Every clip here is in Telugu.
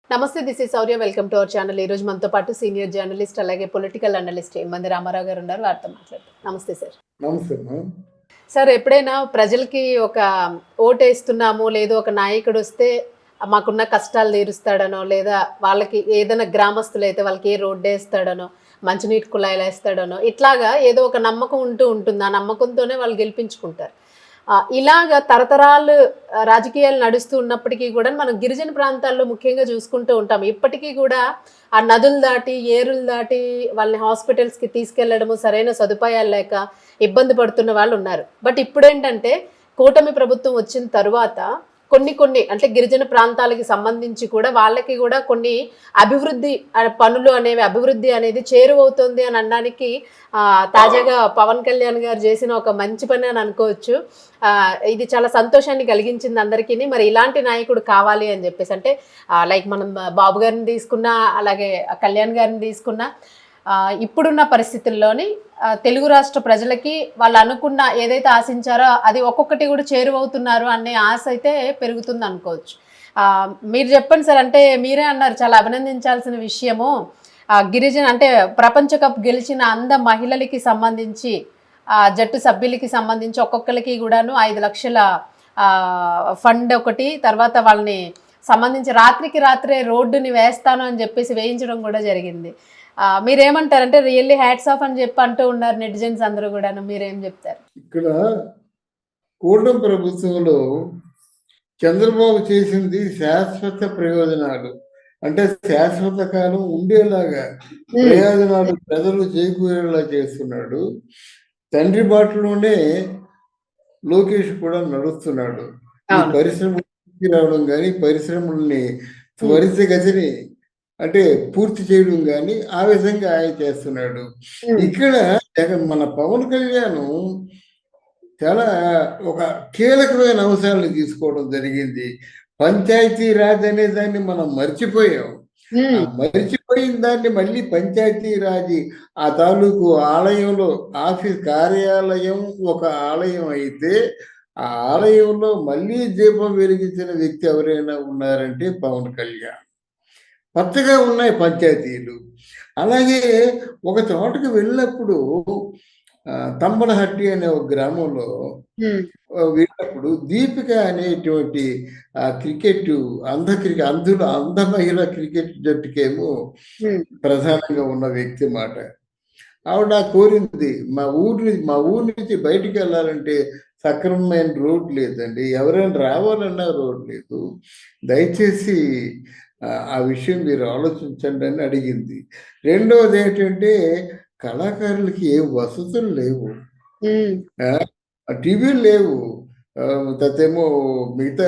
నమస్తే, this is Sourya. Welcome to our channel. ఈ రోజు మనతో పాటు సీనియర్ జర్నలిస్ట్ అలాగే పొలిటికల్ అనలిస్ట్ మంది రామారావు గారు ఉన్నారు. వారితో మాట్లాడతాం. నమస్తే సార్. నమస్తే. సార్, ఎప్పుడైనా ప్రజలకి ఒక ఓటేస్తున్నాము లేదో ఒక నాయకుడు వస్తే మాకున్న కష్టాలు తీరుస్తాడనో, లేదా వాళ్ళకి ఏదైనా గ్రామస్తులు అయితే వాళ్ళకి ఏ రోడ్డు వేస్తాడనో, మంచినీటి కుళాయిలు వేస్తాడనో, ఇట్లాగా ఏదో ఒక నమ్మకం ఉంటుంది. ఆ నమ్మకంతోనే వాళ్ళు గెలిపించుకుంటారు. ఇలాగ తరతరాలు రాజకీయాలు నడుస్తూ ఉన్నప్పటికీ కూడా మనం గిరిజన ప్రాంతాల్లో ముఖ్యంగా చూసుకుంటూ ఉంటాం. ఇప్పటికీ కూడా ఆ నదులు దాటి ఏరులు దాటి వాళ్ళని హాస్పిటల్స్కి తీసుకెళ్లడము, సరైన సదుపాయాలు లేక ఇబ్బంది పడుతున్న వాళ్ళు ఉన్నారు. బట్ ఇప్పుడేంటంటే కూటమి ప్రభుత్వం వచ్చిన తరువాత కొన్ని అంటే గిరిజన ప్రాంతాలకి సంబంధించి కూడా వాళ్ళకి కూడా కొన్ని అభివృద్ధి పనులు అనేవి, అభివృద్ధి అనేది చేరువవుతుంది అని అనడానికి తాజాగా పవన్ కళ్యాణ్ గారు చేసిన ఒక మంచి పని అని అనుకోవచ్చు. ఇది చాలా సంతోషాన్ని కలిగించింది అందరికీ. మరి ఇలాంటి నాయకుడు కావాలి అని చెప్పేసి, అంటే లైక్ మనం బాబు గారిని తీసుకున్నా, అలాగే కళ్యాణ్ గారిని తీసుకున్నా, ఇప్పుడున్న పరిస్థితుల్లోని తెలుగు రాష్ట్ర ప్రజలకి వాళ్ళు అనుకున్న ఏదైతే ఆశించారో అది ఒక్కొక్కటి కూడా చేరువవుతున్నారు అనే ఆశ అయితే పెరుగుతుంది అనుకోవచ్చు. మీరు చెప్పండి సార్. అంటే మీరే అన్నారు చాలా అభినందించాల్సిన విషయము, గిరిజన అంటే ప్రపంచ కప్ గెలిచిన మహిళలకి సంబంధించి, జట్టు సభ్యులకి సంబంధించి ఒక్కొక్కరికి కూడాను 5 లక్షల ఫండ్ ఒకటి, తర్వాత వాళ్ళని సంబంధించి రాత్రికి రాత్రే రోడ్డుని వేస్తాను అని చెప్పేసి వేయించడం కూడా జరిగింది. మీరేమంటారంటే రియల్లీ హ్యాట్స్ ఆఫ్ అని చెప్పి అంటూ ఉన్నారు నెటిజన్స్ అందరూ కూడాను. మీరేం చెప్తారు? ఇక్కడ కూటమి ప్రభుత్వంలో చంద్రబాబు చేసింది శాశ్వత ప్రయోజనాలు, అంటే శాశ్వత కాలం ఉండేలాగా ప్రయోజనాలు ప్రజలు చేకూరేలా చేస్తున్నాడు. తండ్రి బాటలోనే లోకేష్ కూడా నడుస్తున్నాడు. ఈ పరిశ్రమలు రావడం కానీ, పరిశ్రమల్ని త్వరితగతిని అంటే పూర్తి చేయడం కానీ ఆ విధంగా ఆయన చేస్తున్నాడు. ఇక్కడ మన పవన్ కళ్యాణ్ చాలా ఒక కీలకమైన అంశాలను తీసుకోవడం జరిగింది. పంచాయతీ రాజ్ అనే దాన్ని మనం మర్చిపోయాం. మర్చిపోయిన దాన్ని మళ్ళీ పంచాయతీ రాజ్ ఆ తాలూకు ఆలయంలో, ఆఫీస్ కార్యాలయం ఒక ఆలయం అయితే ఆ ఆలయంలో మళ్ళీ దీపం వెలిగించిన వ్యక్తి ఎవరైనా ఉన్నారంటే పవన్ కళ్యాణ్. కొత్తగా ఉన్నాయి పంచాయతీలు. అలాగే ఒక చోటకి వెళ్ళినప్పుడు తంబలహట్టి అనే ఒక గ్రామంలో వెళ్ళినప్పుడు దీపిక అనేటువంటి క్రికెట్ అంధ మహిళ క్రికెట్ జట్టుకేమో ప్రధానంగా ఉన్న వ్యక్తి మాట. ఆవిడ కోరింది, మా ఊరి నుంచి బయటికి వెళ్ళాలంటే సక్రమమైన రోడ్ లేదండి, ఎవరైనా రావాలన్నా రోడ్ లేదు, దయచేసి ఆ విషయం మీరు ఆలోచించండి అని అడిగింది. రెండవది ఏంటంటే కళాకారులకి ఏ వసతులు లేవు, టీవీలు లేవు, తేమో మిగతా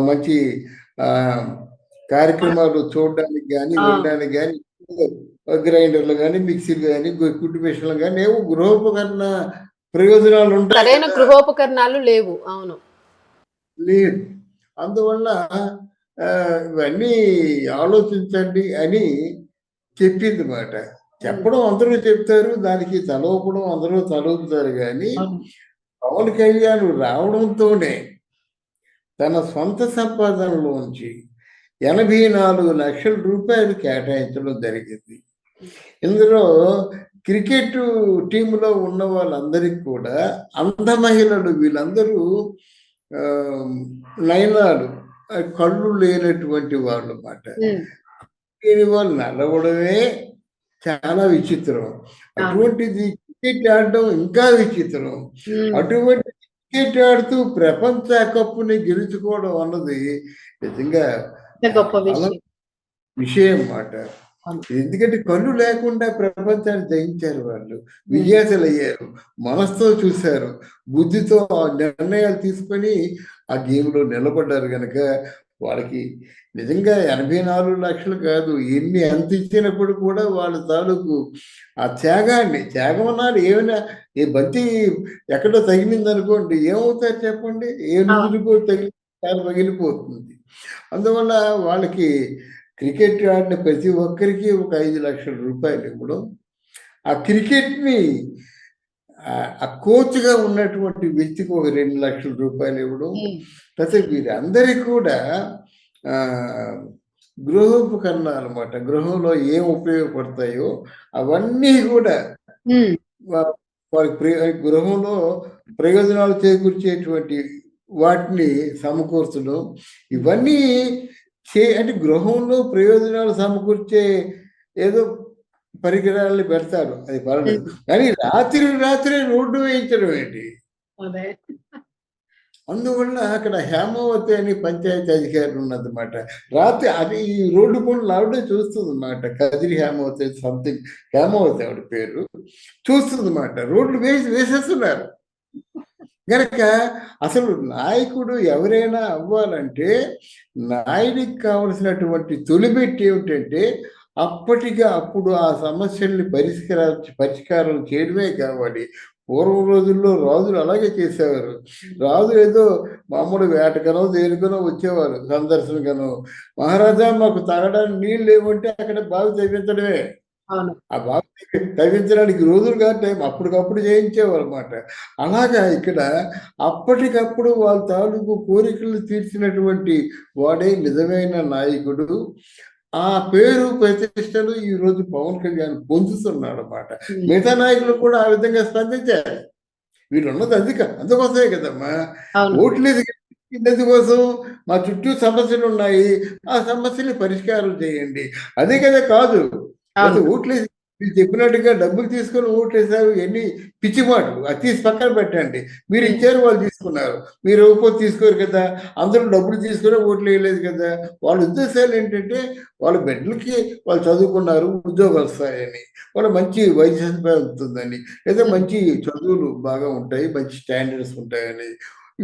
మంచి కార్యక్రమాలు చూడడానికి కానీ, వినడానికి కానీ, గ్రైండర్లు కానీ, మిక్సీలు కానీ, కుట్టు మిషన్లు కానీ ఏవో గృహోపకరణ ప్రయోజనాలు ఉంటాయి. సరైన గృహోపకరణాలు లేవు. అవును, లేదు. అందువల్ల ఇవన్నీ ఆలోచించండి అని చెప్పింది మాట. చెప్పడం అందరూ చెప్తారు, దానికి తలవపడం అందరూ తలవుతారు. కానీ పవన్ కళ్యాణ్ రావడంతోనే తన సొంత సంపాదనలోంచి 84 లక్షల రూపాయలు కేటాయించడం జరిగింది. ఇందులో క్రికెట్ టీంలో ఉన్న వాళ్ళందరికీ కూడా అంధ మహిళలు, వీళ్ళందరూ నయనాలు, కళ్ళు లేనటువంటి వాళ్ళు అన్నమాట. దీని వాళ్ళు నడవడమే చాలా విచిత్రం. అటువంటిది క్రికెట్ ఆడడం ఇంకా విచిత్రం. అటువంటి క్రికెట్ ఆడుతూ ప్రపంచ కప్పుని గెలుచుకోవడం అన్నది నిజంగా విషయం అన్నమాట. ఎందుకంటే కళ్ళు లేకుండా ప్రపంచాన్ని జయించారు వాళ్ళు, విజేతలు అయ్యారు, మనసుతో చూశారు, బుద్ధితో నిర్ణయాలు తీసుకొని ఆ గేమ్లో నిలబడ్డారు. కనుక వాళ్ళకి నిజంగా 84 లక్షలు కాదు, ఎంత ఇచ్చినప్పుడు కూడా వాళ్ళ తాలూకు ఆ త్యాగం అన్నారు. ఏమైనా ఏ బంతి ఎక్కడో తగిలింది అనుకోండి, ఏమవుతారు చెప్పండి? ఏ నుదురుకో తగిలి పగిలిపోతుంది. అందువల్ల వాళ్ళకి క్రికెట్ ఆడిన ప్రతి ఒక్కరికి ఒక 5 లక్షల రూపాయలు ఇవ్వడం, ఆ క్రికెట్ని ఆ కోచ్గా ఉన్నటువంటి వ్యక్తికి ఒక 2 లక్షల రూపాయలు ఇవ్వడం, వీరందరికీ కూడా గృహోపకరణాలు అన్నమాట. గృహంలో ఏం ఉపయోగపడతాయో అవన్నీ కూడా ఉమ్, వా- వారికి గృహంలో ప్రయోజనాలు చేకూర్చేటువంటి వాటిని సమకూర్చడం ఇవన్నీ అంటే గృహంలో ప్రయోజనాలు సమకూర్చే ఏదో పరికరాలను పెడతారు, అది పర్వాలేదు. ఉమ్, కానీ రాత్రి రాత్రి రోడ్డు వేయించడం ఏంటి? అదే. అందువల్ల అక్కడ హేమావతి అని పంచాయతీ అధికారి ఉన్నదన్నమాట. రాత్రి అది ఈ రోడ్డు పనులు ఆవిడే చూస్తుందన్నమాట. కదిరి హేమావతి సంథింగ్, హేమావతి ఆవిడ పేరు. చూస్తుందన్నమాట. రోడ్లు వేసేస్తున్నారు గనక అసలు నాయకుడు ఎవరైనా అవ్వాలంటే నాయుడికి కావలసినటువంటి తొలిమెట్టు ఏమిటంటే అప్పటిగా అప్పుడు ఆ సమస్యల్ని పరిష్కారం చేయడమే కావాలి. పూర్వం రోజుల్లో రాజులు అలాగే చేసేవారు. రాజు ఏదో మామూలు వేటకనో దేనికనో వచ్చేవారు, సందర్శనకనో. మహారాజా మాకు తాగడానికి నీళ్ళు లేవంటే అక్కడ బావి తవ్వించడమే. అవును. ఆ బావి తవ్వించడానికి రోజులుగా టైం అప్పటికప్పుడు చేయించేవారు అన్నమాట. అలాగా ఇక్కడ అప్పటికప్పుడు వాళ్ళ తాలూకు కోరికలు తీర్చినటువంటి వాడే నిజమైన నాయకుడు. ఆ పేరు ప్రతిష్టలు ఈ రోజు పవన్ కళ్యాణ్ పొందుతున్నాడు అన్నమాట. ఉమ్, మిగతా నాయకులు కూడా ఆ విధంగా స్పందించారు. వీళ్ళున్నది అందుకోసమే కదమ్మా. అవును. ఓట్లేదు ఎందుకోసం? మా చుట్టూ సమస్యలు ఉన్నాయి, ఆ సమస్యని పరిష్కారం చేయండి. అదే కదా కాదు. అవును. ఓట్లేసి మీరు చెప్పినట్టుగా డబ్బులు తీసుకొని ఓట్లేసారు, ఎన్ని పిచ్చి మాటలు. అది తీసి పక్కన పెట్టండి. మీరు ఉమ్, ఇచ్చారు, వాళ్ళు తీసుకున్నారు. మీరు ఇవ్వకపోతే తీసుకోరు కదా. అందరూ డబ్బులు తీసుకుని ఓట్లు వేయలేదు కదా. వాళ్ళ ఉద్దేశాలు ఏంటంటే వాళ్ళ బిడ్డలకి వాళ్ళు చదువుకున్నారు, ఉద్యోగాలు వస్తాయని, వాళ్ళ మంచి వైద్య సదుపాయం ఉంటుందని, లేదా ఉమ్, మంచి చదువులు బాగా ఉంటాయి, మంచి స్టాండర్డ్స్ ఉంటాయని,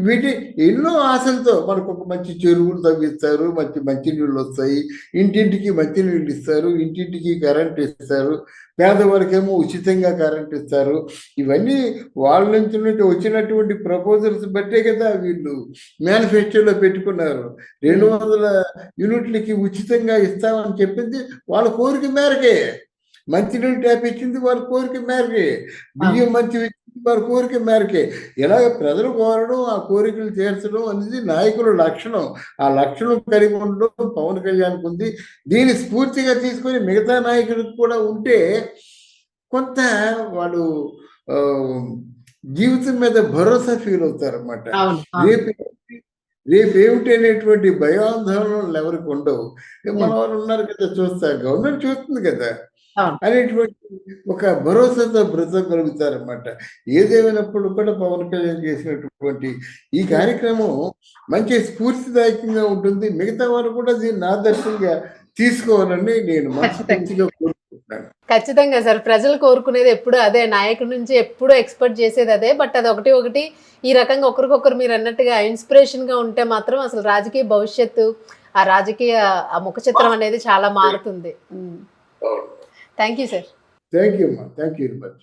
వీటి ఎన్నో ఆశలతో మనకు ఒక మంచి చెరువులు తవ్విస్తారు, మంచి మంచినీళ్ళు వస్తాయి, ఇంటింటికి మంచినీళ్ళు ఇస్తారు, ఇంటింటికి కరెంట్ ఇస్తారు, పేదవారికేమో ఉచితంగా కరెంట్ ఇస్తారు. ఇవన్నీ వాళ్ళ నుంచి వచ్చినటువంటి ప్రపోజల్స్ బట్టే కదా వీళ్ళు మేనిఫెస్టోలో పెట్టుకున్నారు. 200 యూనిట్లకి ఉచితంగా ఇస్తామని చెప్పింది వాళ్ళ కోరిక మేరకే. మంచినీళ్ళు ట్యాప్ ఇచ్చింది వాళ్ళ కోరిక మేరకే. బియ్యం మంచి ఇచ్చింది వాళ్ళ కోరిక మేరకే. ఇలాగ ప్రజలు కోరడం, ఆ కోరికలు తీర్చడం అనేది నాయకుల లక్షణం. ఆ లక్షణం కలిగి ఉండడం పవన్ కళ్యాణ్కి ఉంది. దీన్ని స్ఫూర్తిగా తీసుకొని మిగతా నాయకులకు కూడా ఉంటే కొంత వాళ్ళు ఆ, జీవితం మీద భరోసా ఫీల్ అవుతారన్నమాట. అవును. అవును. రేపు రేపేమిటి అనేటువంటి భయాందోళనలు ఎవరికి ఉండవు. మన ఉమ్, వాళ్ళు ఉన్నారు కదా, చూస్తారు, గవర్నమెంట్ చూస్తుంది కదా అవును. అనేటువంటి ఒక భరోసాతో బ్రతకగలుగుతారన్నమాట. ఏదేమైనప్పుడు కూడా పవన్ కళ్యాణ్ చేసినటువంటి ఈ ఉమ్, కార్యక్రమం మంచి స్ఫూర్తిదాయకంగా ఉంటుంది. మిగతా వాళ్ళు కూడా దీన్ని ఆదర్శంగా తీసుకోవాలని నేను ఖచ్చితంగా. మనస్ఫూర్తిగా కోరుకుంటున్నాను. ఖచ్చితంగా సార్. ప్రజలు కోరుకునేది ఎప్పుడు అదే. నాయకుడి నుంచి ఎప్పుడూ ఎక్స్‌పెక్ట్ చేసేది అదే. బట్ అది ఒకటి ఒకటి ఈ రకంగా ఒకరికొకరు మీరన్నట్టుగా ఇన్‌స్పిరేషన్‌గా ఉంటే మాత్రం అసలు రాజకీయ భవిష్యత్తు, ఆ రాజకీయ ఆ ముఖ చిత్రం అనేది చాలా మారుతుంది. హ్మ్. అవును. Thank you sir. Thank you అమ్మా. Thank you very much.